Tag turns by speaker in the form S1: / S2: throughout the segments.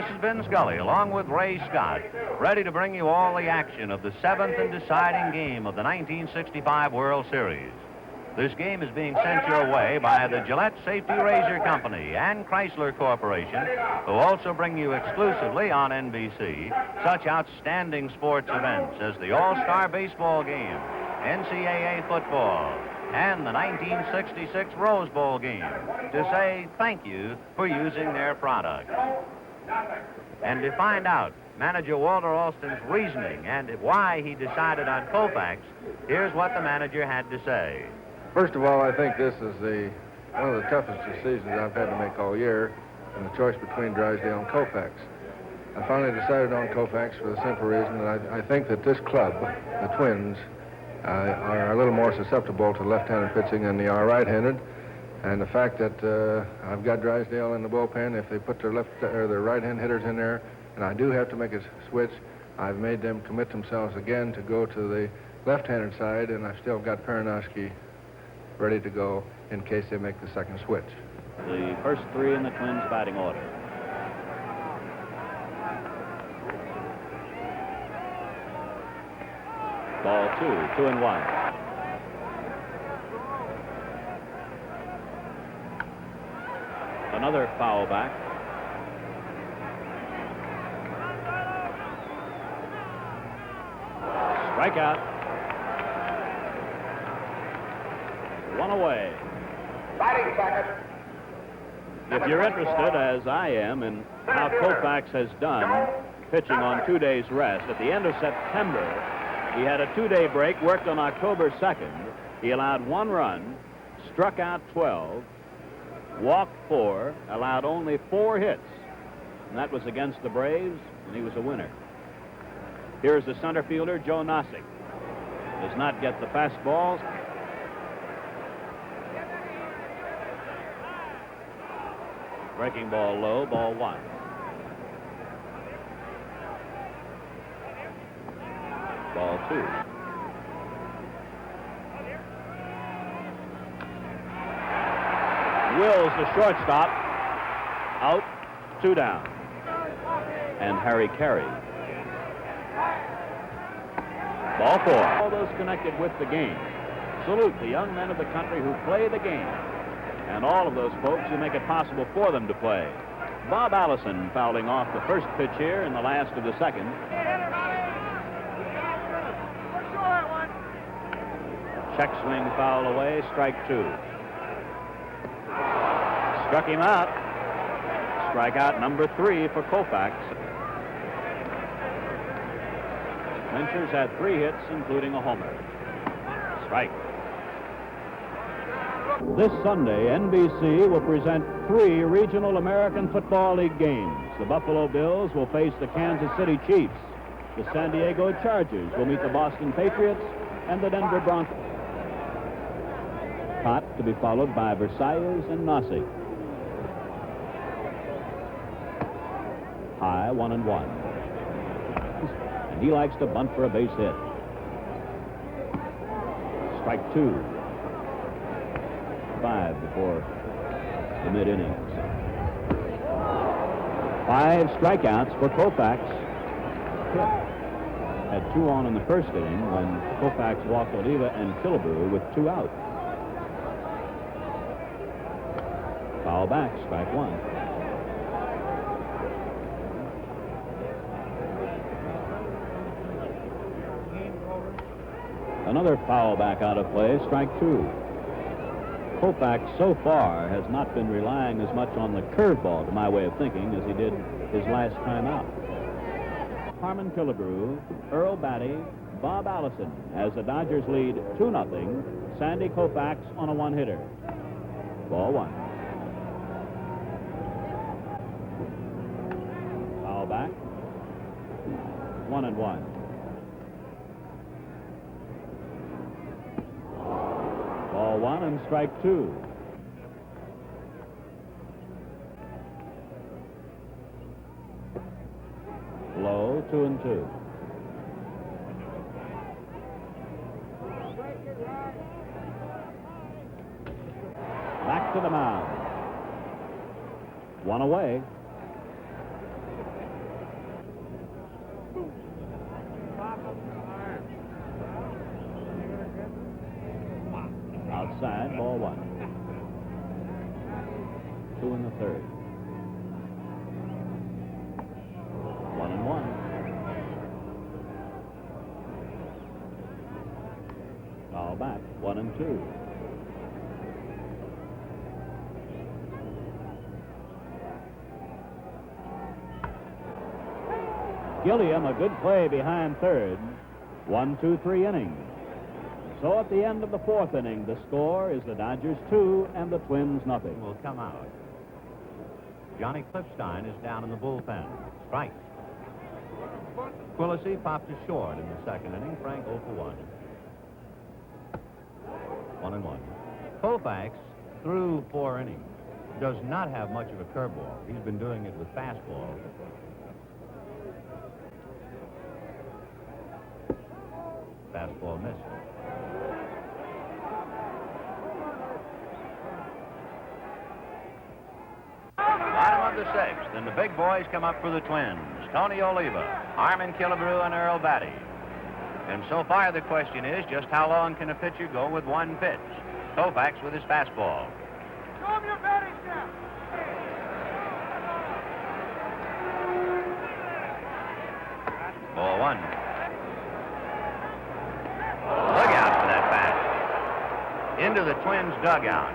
S1: is Vin Scully, along with Ray Scott, ready to bring you all the action of the 7th and deciding game of the 1965 World Series. This game is being sent your way by the Gillette Safety Razor Company and Chrysler Corporation, who also bring you exclusively on NBC such outstanding sports events as the All-Star Baseball Game, NCAA Football, and the 1966 Rose Bowl Game, to say thank you for using their product. And to find out manager Walter Alston's reasoning and why he decided on Koufax, here's what the manager had to say.
S2: First of all, I think this is one of the toughest decisions I've had to make all year, and the choice between Drysdale and Koufax. I finally decided on Koufax for the simple reason that I think that this club, the Twins, are a little more susceptible to left-handed pitching than they are right-handed, and the fact that I've got Drysdale in the bullpen, if they put their their right-hand hitters in there, and I do have to make a switch, I've made them commit themselves again to go to the left-handed side, and I've still got Peronowski ready to go in case they make the second switch.
S3: The first three in the Twins' batting order. Ball 2-1. Another foul back. Strikeout. One away.
S4: Batting second.
S3: If you're interested, as I am, in how Koufax has done pitching on 2 days rest, at the end of September, he had a 2-day break, worked on October 2nd. He allowed 1 run, struck out 12, walked 4, allowed only 4 hits. And that was against the Braves, and he was a winner. Here's the center fielder, Joe Nossick. Does not get the fastballs. Breaking ball low, ball 1. Ball 2. Wills, the shortstop, out, 2 down. And Harry Carey. Ball 4. All those connected with the game. Salute the young men of the country who play the game, and all of those folks who make it possible for them to play. Bob Allison fouling off the first pitch here in the last of the second. Check swing foul away, strike 2. Struck him out. Strikeout number 3 for Koufax. Minchers had 3 hits, including a homer. Strike. This Sunday, NBC will present 3 regional American Football League games. The Buffalo Bills will face the Kansas City Chiefs. The San Diego Chargers will meet the Boston Patriots and the Denver Broncos. Cott to be followed by Versailles and Nossick. High, 1-1. And he likes to bunt for a base hit. Strike 2. 5 before the mid-innings. 5 strikeouts for Koufax. Had 2 on in the first inning when Koufax walked Oliva and Killebrew with 2 out. Foul back, strike 1. Another foul back out of play, strike 2. Koufax so far has not been relying as much on the curveball, to my way of thinking, as he did his last time out. Harmon, Killebrew, Earl Batty, Bob Allison as the Dodgers lead 2-0. Sandy Koufax on a 1-hitter. Ball 1. Foul back. 1-1. Ball 1 and strike 2. Low, 2-2. Back to the mound. 1 away. bat, 1-2. Gilliam, a good play behind third. 1-2-3 innings. So at the end of the fourth inning, the score is the Dodgers 2 and the Twins nothing.
S1: Will come out. Johnny Cliffstein is down in the bullpen. Strike. Quillisi popped to short in the second inning. Frank 0 for 1. 1-1. Koufax, through 4 innings, does not have much of a curveball. He's been doing it with fastball. Fastball missed. Bottom of the sixth, and the big boys come up for the Twins. Tony Oliva, Harmon, Killebrew, and Earl Batty. And so far the question is, just how long can a pitcher go with one pitch? Koufax with his fastball.
S4: Show him your batting step.
S1: Ball 1. Look out for that pass. Into the Twins' dugout.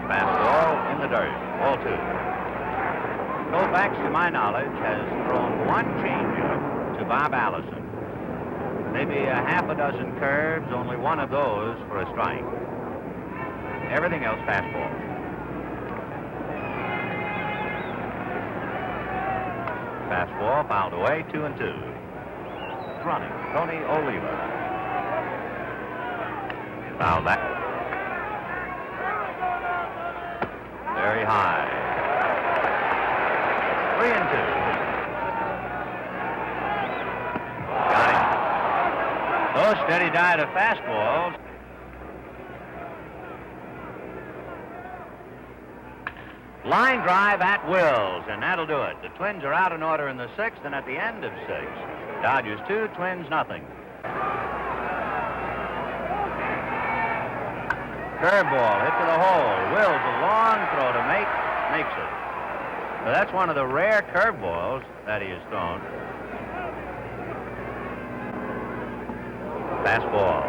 S1: Fastball in the dirt. Ball 2. Koufax, to my knowledge, has thrown one changeup to Bob Allison. Maybe a half a dozen curves, only one of those for a strike. Everything else fastball. Fastball fouled away, 2-2. Running, Tony Oliva. Fouled back. Very high. 3-2. Got him. Oh, steady diet of fastballs. Line drive at Wills, and that'll do it. The Twins are out in order in the sixth, and at the end of 6, Dodgers 2, Twins nothing. Curveball hit to the hole. Wills, a long throw to makes it. So that's one of the rare curveballs that he has thrown. Fastball.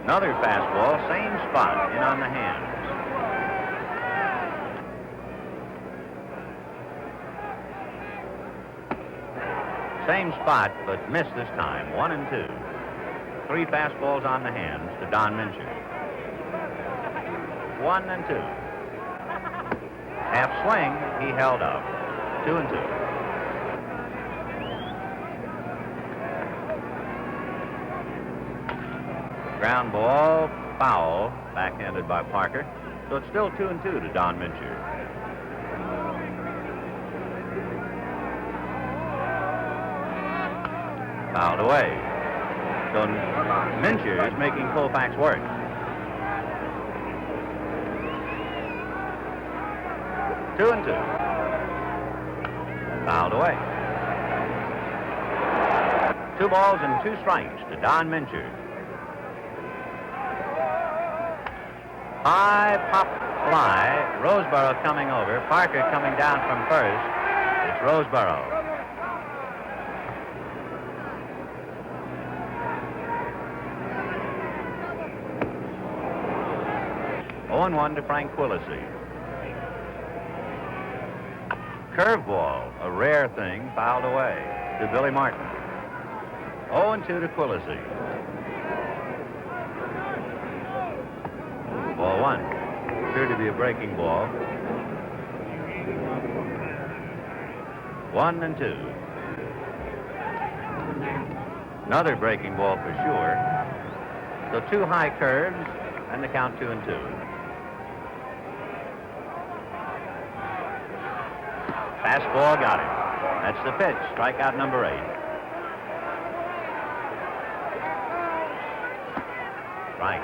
S1: Another fastball, same spot, in on the hands. Same spot, but missed this time. 1-2. 3 fastballs on the hands to Don Mincher. 1-2. Half swing, he held up. 2-2. Ground ball, foul, backhanded by Parker. So it's still 2-2 to Don Mincher. Fouled away. So Mincher is making Koufax work. Two and 2. Fouled away. 2 balls and 2 strikes to Don Mincher. High pop fly. Roseboro coming over. Parker coming down from first. It's Roseboro. Oh, 1 to Frank Quillisi. Curveball, a rare thing, fouled away to Billy Martin. 0-2 to Quillisi. Ball 1. Appeared to be a breaking ball. 1-2. Another breaking ball for sure. So 2 high curves, and the count 2-2. Fastball got him. That's the pitch. Strikeout number 8. Right.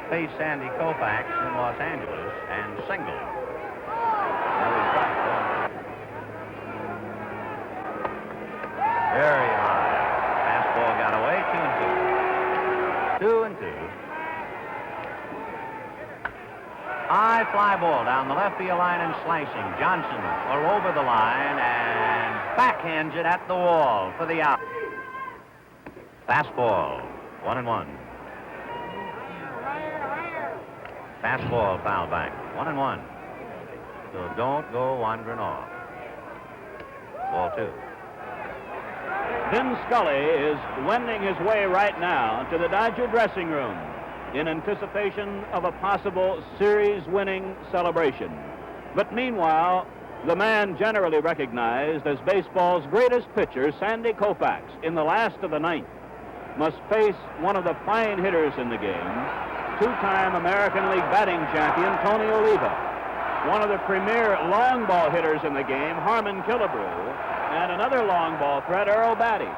S1: Faced Sandy Koufax in Los Angeles and singled. Another strike. Very high. Fastball got away. 2-2. 2-2. High fly ball down the left field line and slicing. Johnson or over the line and backhands it at the wall for the out. Fastball, 1-1. Fastball foul back, 1-1. So don't go wandering off. Ball 2.
S3: Vin Scully is wending his way right now to the Dodger dressing room in anticipation of a possible series-winning celebration. But meanwhile, the man generally recognized as baseball's greatest pitcher, Sandy Koufax, in the last of the ninth, must face one of the fine hitters in the game, two-time American League batting champion Tony Oliva, one of the premier long ball hitters in the game, Harmon Killebrew, and another long ball threat, Earl Batty.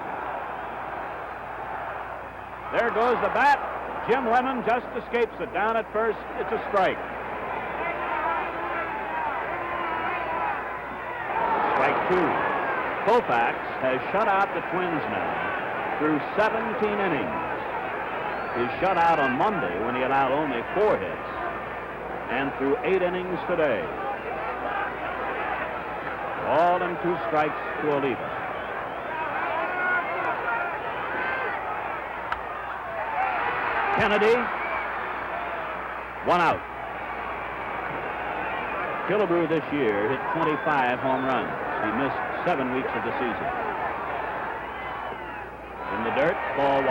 S3: There goes the bat. Jim Lemon just escapes it. Down at first, it's a strike. Strike 2. Koufax has shut out the Twins now through 17 innings. He shut out on Monday when he allowed only 4 hits, and through 8 innings today. All in 2 strikes to Oliva. Kennedy, 1 out. Killebrew this year hit 25 home runs. He missed 7 weeks of the season. In the dirt, ball 1.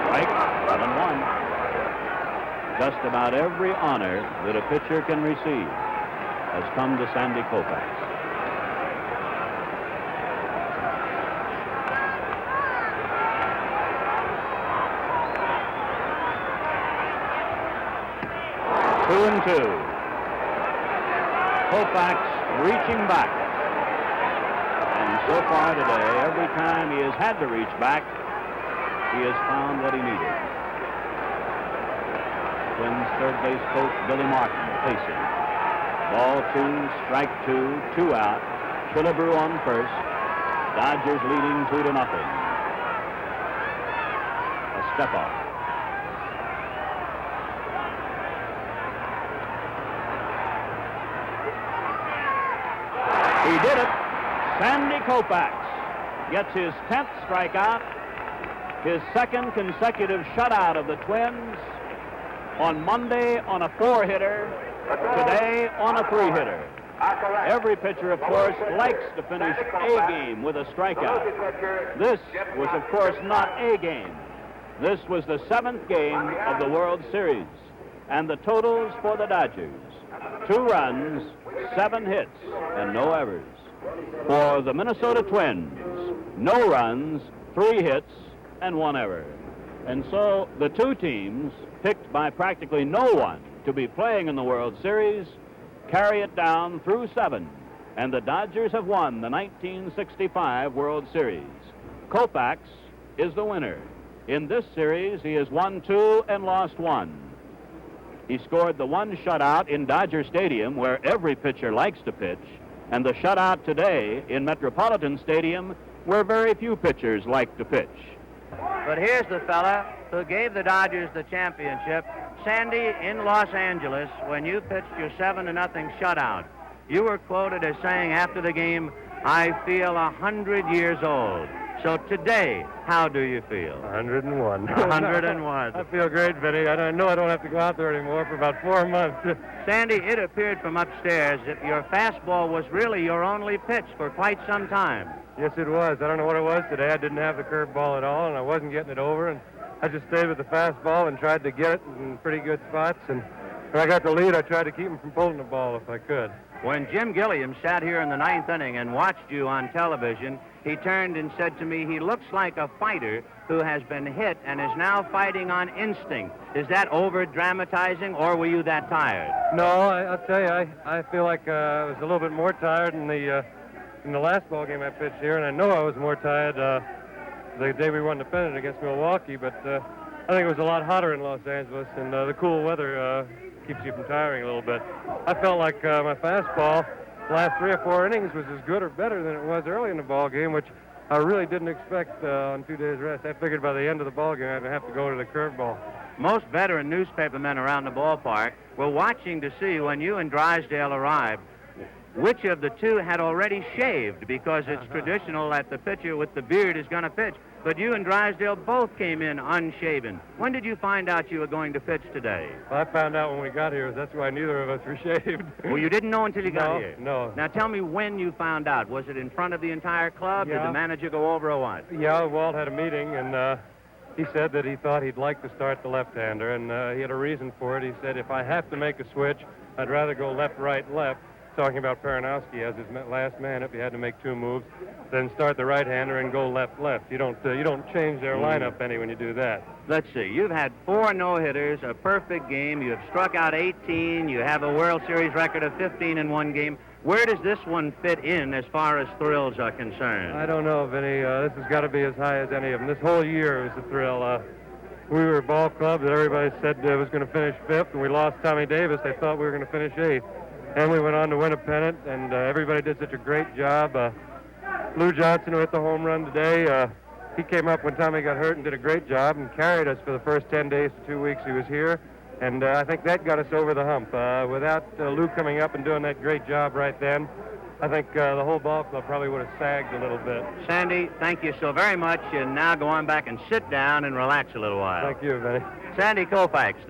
S3: Strike, 1-1. Just about every honor that a pitcher can receive has come to Sandy Koufax. Two and 2. Koufax reaching back. And so far today, every time he has had to reach back, he has found what he needed. Twins third base coach Billy Martin facing. Ball 2, strike 2, 2 out. Killebrew on first. Dodgers leading 2-0. A step off. He did it. Sandy Koufax gets his 10th strikeout, his 2nd consecutive shutout of the Twins, on Monday on a 4-hitter, today on a 3-hitter. Every pitcher, of course, likes to finish a game with a strikeout. This was, of course, not a game. This was the 7th game of the World Series, and the totals for the Dodgers: 2 runs, 7 hits, and no errors. For the Minnesota Twins, no runs, 3 hits, and 1 error. And so the 2 teams, picked by practically no one to be playing in the World Series, carry it down through 7. And the Dodgers have won the 1965 World Series. Koufax is the winner. In this series, he has won 2 and lost 1. He scored the 1 shutout in Dodger Stadium, where every pitcher likes to pitch, and the shutout today in Metropolitan Stadium, where very few pitchers like to pitch.
S1: But here's the fella who gave the Dodgers the championship. Sandy, in Los Angeles, when you pitched your 7-0 shutout, you were quoted as saying after the game, "I feel 100 years old." So today, how do you feel?
S5: 101.
S1: 101.
S5: I feel great, Vinny. I know I don't have to go out there anymore for about 4 months.
S1: Sandy, it appeared from upstairs that your fastball was really your only pitch for quite some time.
S5: Yes, it was. I don't know what it was today. I didn't have the curveball at all, and I wasn't getting it over, and I just stayed with the fastball and tried to get it in pretty good spots, and when I got the lead, I tried to keep him from pulling the ball if I could.
S1: When Jim Gilliam sat here in the 9th inning and watched you on television, he turned and said to me, he looks like a fighter who has been hit and is now fighting on instinct. Is that over-dramatizing, or were you that tired?
S5: No, I'll tell you, I feel like I was a little bit more tired in the last ball game I pitched here, and I know I was more tired the day we won the pennant against Milwaukee, but I think it was a lot hotter in Los Angeles, and the cool weather keeps you from tiring a little bit. I felt like my fastball the last 3 or 4 innings was as good or better than it was early in the ball game, which I really didn't expect on 2 days rest. I figured by the end of the ball game I'd have to go to the curveball.
S1: Most veteran newspapermen around the ballpark were watching to see when you and Drysdale arrived which of the two had already shaved, because it's traditional that the pitcher with the beard is going to pitch. But you and Drysdale both came in unshaven. When did you find out you were going to pitch today?
S5: Well, I found out when we got here. That's why neither of us were shaved.
S1: Well, you didn't know until you got here?
S5: No.
S1: Now, tell me when you found out. Was it in front of the entire club?
S5: Yeah.
S1: Did the manager go over or what?
S5: Yeah, Walt had a meeting, and he said that he thought he'd like to start the left-hander, and he had a reason for it. He said, if I have to make a switch, I'd rather go left, right, left, talking about Peronowski as his last man if he had to make two moves, then start the right-hander and go left. You don't change their lineup any when you do that.
S1: Let's see. You've had 4 no-hitters, a perfect game. You have struck out 18. You have a World Series record of 15 in one game. Where does this one fit in as far as thrills are concerned?
S5: I don't know, Vinny. This has got to be as high as any of them. This whole year was a thrill. We were a ball club that everybody said was going to finish 5th, and we lost Tommy Davis. They thought we were going to finish 8th. And we went on to win a pennant, and everybody did such a great job. Lou Johnson, who hit the home run today, he came up when Tommy got hurt and did a great job and carried us for the first 10 days to 2 weeks he was here. And I think that got us over the hump. Without Lou coming up and doing that great job right then, I think the whole ball club probably would have sagged a little bit.
S1: Sandy, thank you so very much. And now go on back and sit down and relax a little while.
S5: Thank you, Vinny.
S1: Sandy Koufax,